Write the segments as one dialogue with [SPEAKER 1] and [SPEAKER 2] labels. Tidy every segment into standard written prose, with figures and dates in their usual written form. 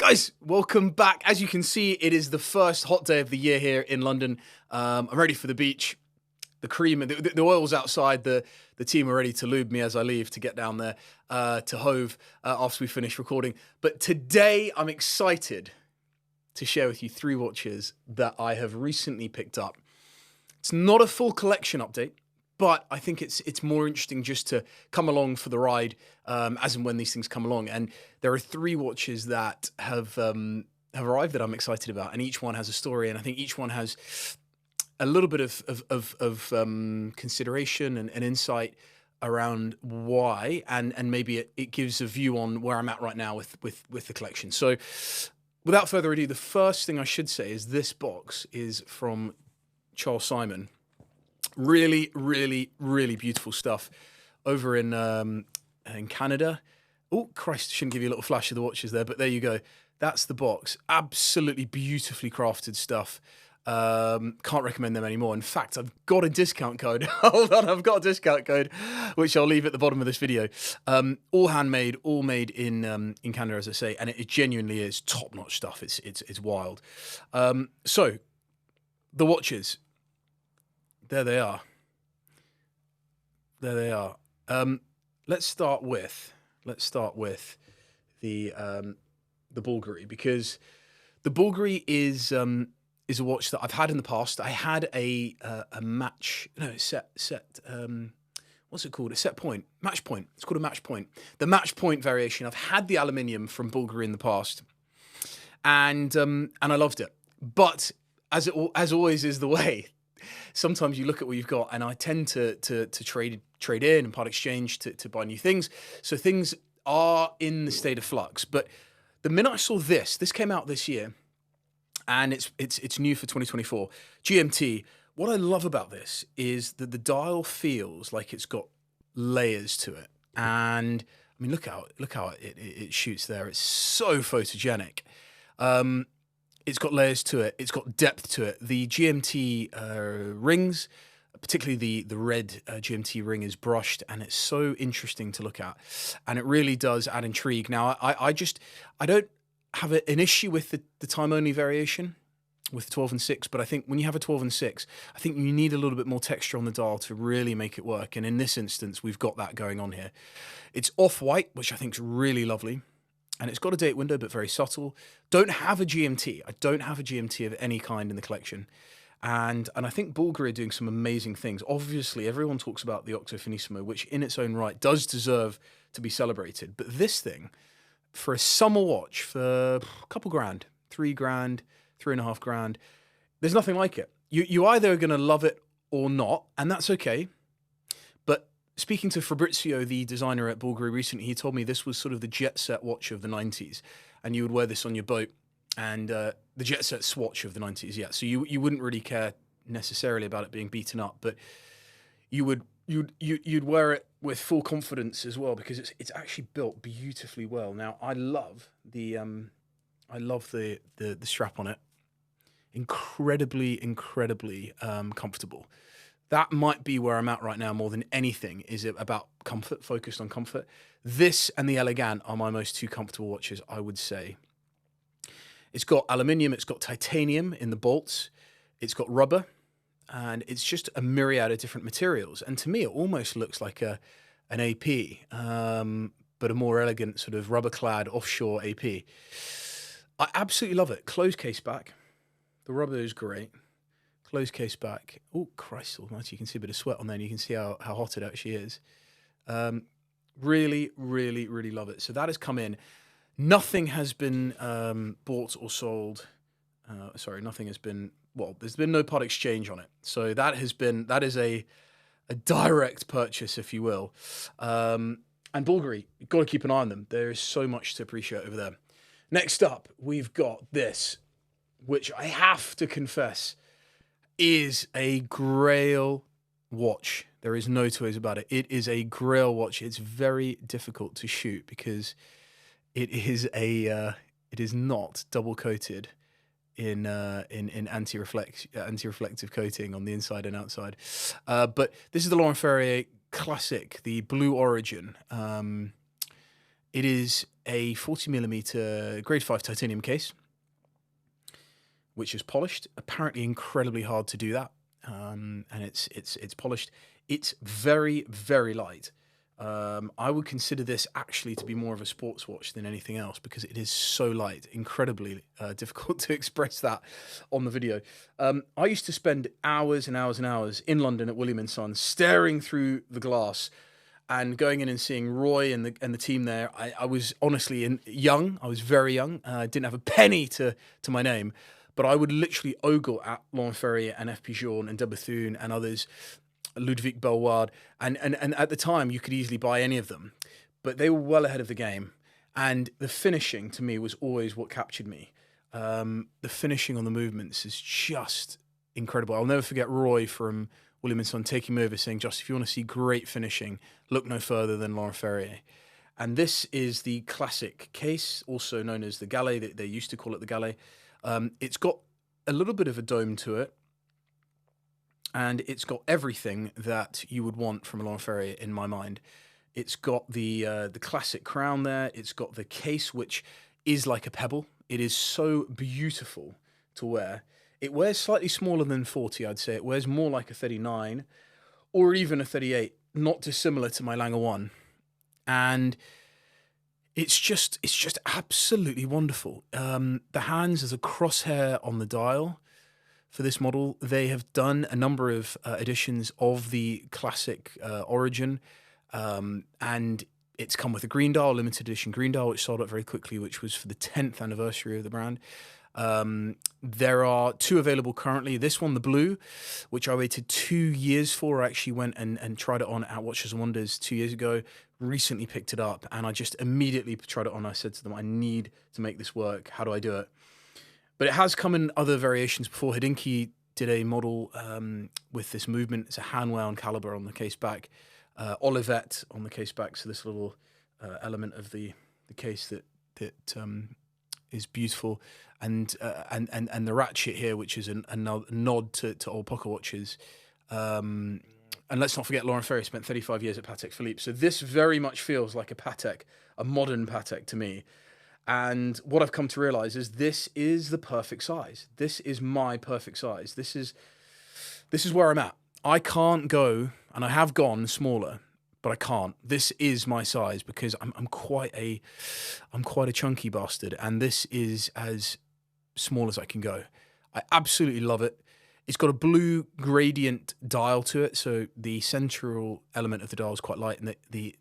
[SPEAKER 1] Guys, welcome back. As you can see, it is the first hot day of the year here in London. I'm ready for the beach. The cream, the oil's outside. The team are ready to lube me as I leave to get down there to Hove after we finish recording. But today, I'm excited to share with you 3 watches that I have recently picked up. It's not a full collection update, but I think it's more interesting just to come along for the ride as and when these things come along. And there are 3 watches that have arrived that I'm excited about, and each one has a story, and I think each one has a little bit of consideration and insight around why, and maybe it gives a view on where I'm at right now with the collection. So without further ado, the first thing I should say is this box is from Charles Simon. Really, really, really beautiful stuff over in Canada. Oh, Christ, shouldn't give you a little flash of the watches there, but there you go. That's the box. Absolutely beautifully crafted stuff. Can't recommend them anymore. In fact, I've got a discount code. Hold on, I've got a discount code, which I'll leave at the bottom of this video. All handmade, all made in Canada, as I say, and it genuinely is top-notch stuff. It's wild. So, the watches. There they are. There they are. Let's start with the Bulgari, because the Bulgari is a watch that I've had in the past. I had a match, no, set. What's it called? A set point, match point. It's called a match point. The match point variation. I've had the aluminium from Bulgari in the past, and I loved it. But as always is the way, sometimes you look at what you've got, and I tend to trade in and part exchange to buy new things. So things are in the state of flux. But the minute I saw this came out this year, and it's new for 2024. GMT. What I love about this is that the dial feels like it's got layers to it, and I mean, look how it shoots there. It's so photogenic. It's got layers to it. It's got depth to it. The GMT rings, particularly the red GMT ring, is brushed, and it's so interesting to look at, and it really does add intrigue. Now, I don't have an issue with the time only variation with 12 and 6, but I think when you have a 12 and 6, I think you need a little bit more texture on the dial to really make it work. And in this instance, we've got that going on here. It's off-white, which I think is really lovely. And it's got a date window, but very subtle. Don't have a GMT. I don't have a GMT of any kind in the collection. And I think Bulgari are doing some amazing things. Obviously, everyone talks about the Octo Finissimo, which in its own right does deserve to be celebrated. But this thing, for a summer watch, for a couple grand, $3 grand, $3.5 grand, there's nothing like it. You either are going to love it or not, and that's okay. But speaking to Fabrizio, the designer at Bulgari recently, he told me this was sort of the jet set watch of the 90s, and you would wear this on your boat, and the jet set swatch of the 90s, yeah. So you wouldn't really care necessarily about it being beaten up, but you'd wear it with full confidence as well, because it's actually built beautifully well. Now, I love the strap on it. Incredibly comfortable. That might be where I'm at right now more than anything. Is it about comfort, focused on comfort? This and the Elegant are my most 2 comfortable watches, I would say. It's got aluminium, it's got titanium in the bolts, it's got rubber, and it's just a myriad of different materials. And to me, it almost looks like an AP, but a more elegant sort of rubber-clad offshore AP. I absolutely love it. Closed case back. The rubber is great. Closed case back. Oh, Christ almighty, you can see a bit of sweat on there, and you can see how hot it actually is. Really, really, really love it. So that has come in. Nothing has been bought or sold. Sorry, nothing has been, well, there's been no part exchange on it. So that is a direct purchase, if you will. And Bulgari, you've got to keep an eye on them. There is so much to appreciate over there. Next up, we've got this, which I have to confess is a grail watch. There is no two ways about it. It is a grail watch. It's very difficult to shoot because it is not double coated in anti-reflective coating on the inside and outside. But this is the Laurent Ferrier Classic, the Blue Origin. It is a 40mm grade 5 titanium case, which is polished. Apparently incredibly hard to do that, and it's polished. It's very, very light. I would consider this actually to be more of a sports watch than anything else because it is so light, incredibly difficult to express that on the video. I used to spend hours and hours and hours in London at William & Son staring through the glass and going in and seeing Roy and the team there. I was honestly young. I was very young. I didn't have a penny to my name, but I would literally ogle at Laurent Ferrier and F. Pigeon and de Bethune and others, Ludovic Belward, and at the time you could easily buy any of them, but they were well ahead of the game, and the finishing to me was always what captured me. The finishing on the movements is just incredible. I'll never forget Roy from William & Son taking me over saying, "Just if you want to see great finishing, look no further than Laurent Ferrier." And this is the classic case, also known as the Galet. They used to call it the Galet. It's got a little bit of a dome to it, and it's got everything that you would want from a Laurent Ferrier in my mind. It's got the classic crown there. It's got the case, which is like a pebble. It is so beautiful to wear. It wears slightly smaller than 40, I'd say. It wears more like a 39 or even a 38, not dissimilar to my Lange 1. And it's just absolutely wonderful. The hands, there's a crosshair on the dial. For this model, they have done a number of editions of the classic origin, and it's come with a green dial, limited edition green dial, which sold out very quickly, which was for the 10th anniversary of the brand. There are 2 available currently. This one, the blue, which I waited 2 years for. I actually went and tried it on at Watches and Wonders 2 years ago, recently picked it up, and I just immediately tried it on. I said to them, I need to make this work. How do I do it? But it has come in other variations before. Hodinkee did a model with this movement. It's a hand-wound caliber on the case back, Olivet on the case back. So this little element of the case that is beautiful, and the ratchet here, which is a nod to old pocket watches. And let's not forget, Laurent Ferrier spent 35 years at Patek Philippe. So this very much feels like a Patek, a modern Patek to me. And what I've come to realize is this is the perfect size. This is my perfect size. This is where I'm at. I can't go, and I have gone smaller, but I can't. This is my size because I'm quite a chunky bastard, and this is as small as I can go. I absolutely love it. It's got a blue gradient dial to it, so the central element of the dial is quite light, and the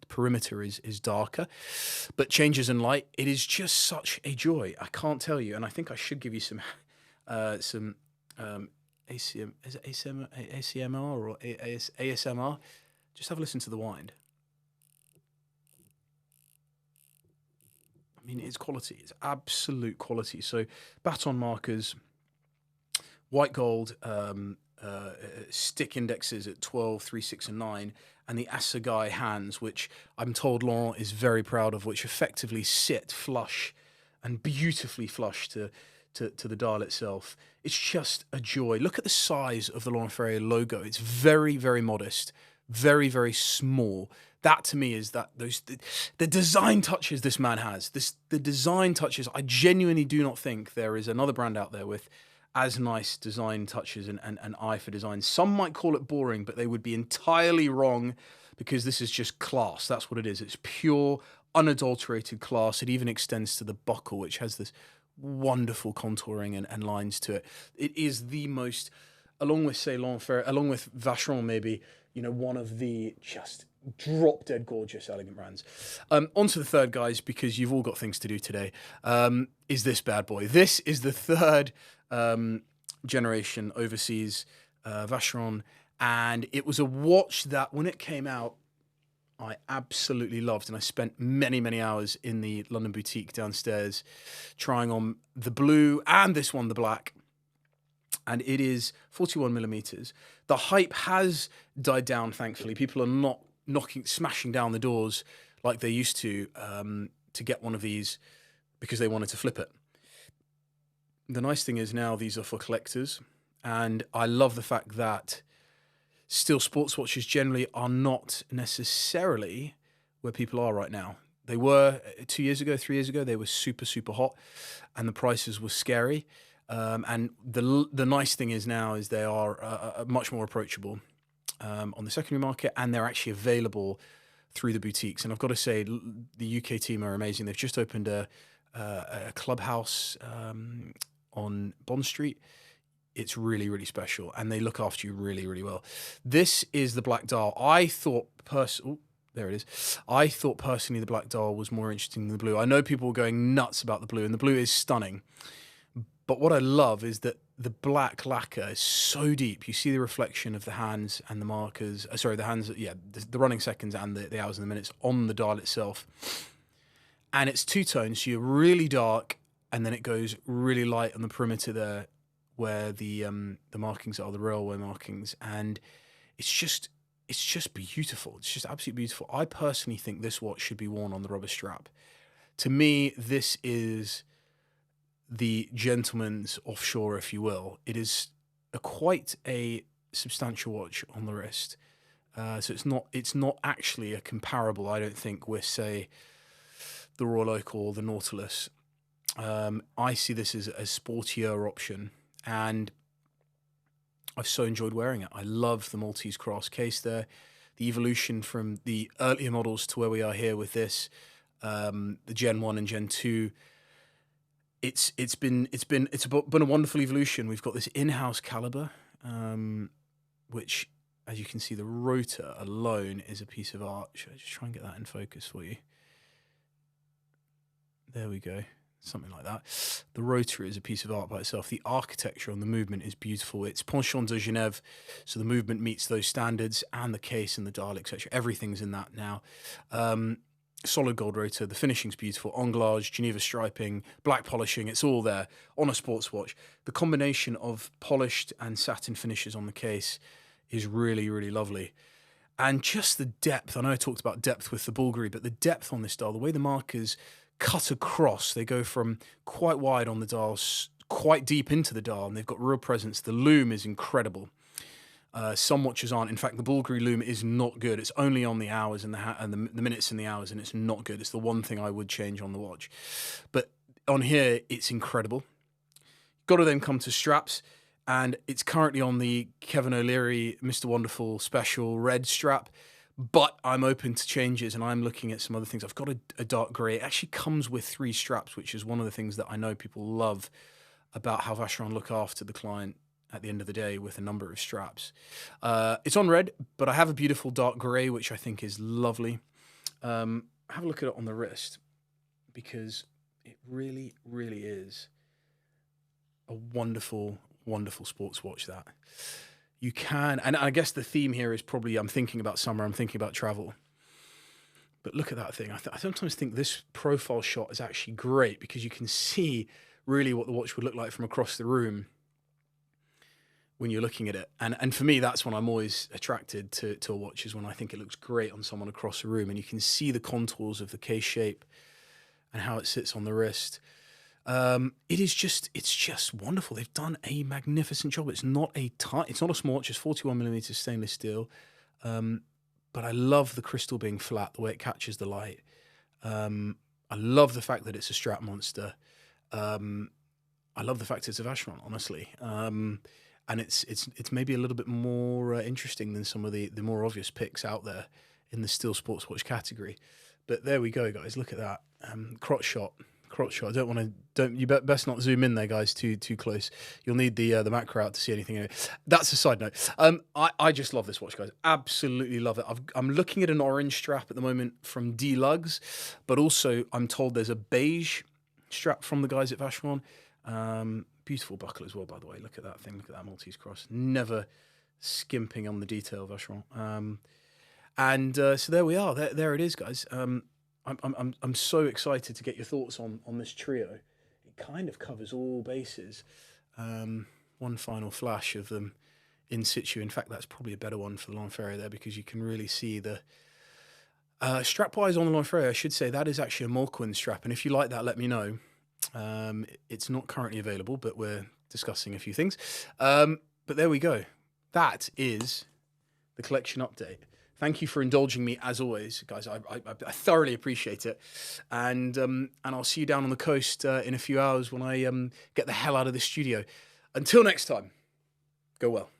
[SPEAKER 1] perimeter is darker, but changes in light. It is just such a joy. I can't tell you, and I think I should give you some ACM, is it ACMR or ASMR? Just have a listen to the wind. I mean, it's quality. It's absolute quality. So baton markers, white gold, stick indexes at 12, 3, 6, and 9, and the assegai hands, which I'm told Laurent is very proud of, which effectively sit flush and beautifully flush to the dial itself. It's just a joy. Look at the size of the Laurent Ferrier logo. It's very, very modest, very, very small. That to me is the design touches this man has. The design touches. I genuinely do not think there is another brand out there with as nice design touches and an eye for design. Some might call it boring, but they would be entirely wrong because this is just class. That's what it is. It's pure, unadulterated class. It even extends to the buckle, which has this wonderful contouring and lines to it. It is the most, along with, say, Laurent Ferrier, along with Vacheron maybe, one of the just drop-dead gorgeous elegant brands. On to the third, guys, because you've all got things to do today, is this bad boy. This is the third generation overseas Vacheron, and it was a watch that when it came out I absolutely loved, and I spent many, many hours in the London boutique downstairs trying on the blue and this one, the black, and it is 41mm. The hype has died down, thankfully. People are not smashing down the doors like they used to get one of these because they wanted to flip it. The nice thing is now these are for collectors, and I love the fact that still sports watches generally are not necessarily where people are right now. They were 2 years ago, 3 years ago. They were super, super hot, and the prices were scary. And the nice thing is now is they are much more approachable on the secondary market, and they're actually available through the boutiques. And I've got to say, the UK team are amazing. They've just opened a clubhouse on Bond Street. It's really, really special, and they look after you really, really well. This is the Black Dial. There it is. I thought personally the Black Dial was more interesting than the blue. I know people were going nuts about the blue, and the blue is stunning. But what I love is that the black lacquer is so deep. You see the reflection of the hands and the markers. The running seconds and the hours and the minutes on the dial itself. And it's two tones. So you're really dark, and then it goes really light on the perimeter there, where the markings are, the railway markings, and it's just beautiful. It's just absolutely beautiful. I personally think this watch should be worn on the rubber strap. To me, this is the gentleman's offshore, if you will. It is quite a substantial watch on the wrist. So it's not actually a comparable, I don't think, with, say, the Royal Oak or the Nautilus. I see this as a sportier option, and I've so enjoyed wearing it. I love the Maltese cross case there. The evolution from the earlier models to where we are here with this, the Gen 1 and Gen 2, it's been a wonderful evolution. We've got this in-house caliber, which, as you can see, the rotor alone is a piece of art. Should I just try and get that in focus for you? There we go. Something like that. The rotor is a piece of art by itself. The architecture on the movement is beautiful. It's penchant de Genève, so the movement meets those standards, and the case and the dial, etc. Everything's in that now. Solid gold rotor. The finishing's beautiful. Anglage, Geneva striping, black polishing. It's all there on a sports watch. The combination of polished and satin finishes on the case is really, really lovely. And just the depth. I know I talked about depth with the Bulgari, but the depth on this dial, the way the markers cut across, they go from quite wide on the dial, quite deep into the dial, and they've got real presence. The loom is incredible. Some watches aren't. In fact, the Bulgari loom is not good. It's only on the hours and the minutes and the hours, and it's not good. It's the one thing I would change on the watch. But on here, it's incredible. Got to then come to straps, and it's currently on the Kevin O'Leary Mr. Wonderful Special Red strap. But I'm open to changes, and I'm looking at some other things. I've got a dark grey. It actually comes with 3 straps, which is one of the things that I know people love about how Vacheron look after the client at the end of the day with a number of straps. It's on red, but I have a beautiful dark grey, which I think is lovely. Have a look at it on the wrist, because it really, really is a wonderful, wonderful sports watch, that. You can, and I guess the theme here is probably, I'm thinking about summer, I'm thinking about travel. But look at that thing. I sometimes think this profile shot is actually great, because you can see really what the watch would look like from across the room when you're looking at it. And for me, that's when I'm always attracted to a watch, is when I think it looks great on someone across the room, and you can see the contours of the case shape and how it sits on the wrist. It's just wonderful. They've done a magnificent job. It's not a small watch. It's 41mm stainless steel. But I love the crystal being flat, the way it catches the light. I love the fact that it's a strap monster. I love the fact it's a Vacheron, honestly. And it's maybe a little bit more interesting than some of the more obvious picks out there in the steel sports watch category. But there we go, guys. Look at that. Crotch shot. You best not zoom in there, guys, too close. You'll need the macro out to see anything. That's a side note. I just love this watch, guys. Absolutely love it. I'm looking at an orange strap at the moment from D Lugs, but also I'm told there's a beige strap from the guys at Vacheron. Beautiful buckle as well, by the way. Look at that thing. Look at that Maltese cross. Never skimping on the detail, Vacheron. So there we are. There it is, guys. I'm so excited to get your thoughts on this trio. It kind of covers all bases. One final flash of them in situ. In fact, that's probably a better one for the Laurent Ferrier there, because you can really see the strap-wise on the Laurent Ferrier. I should say that is actually a Molquin strap, and if you like that, let me know. It's not currently available, but we're discussing a few things. But there we go. That is the collection update. Thank you for indulging me as always, guys. I thoroughly appreciate it, and I'll see you down on the coast in a few hours when I get the hell out of the studio. Until next time, go well.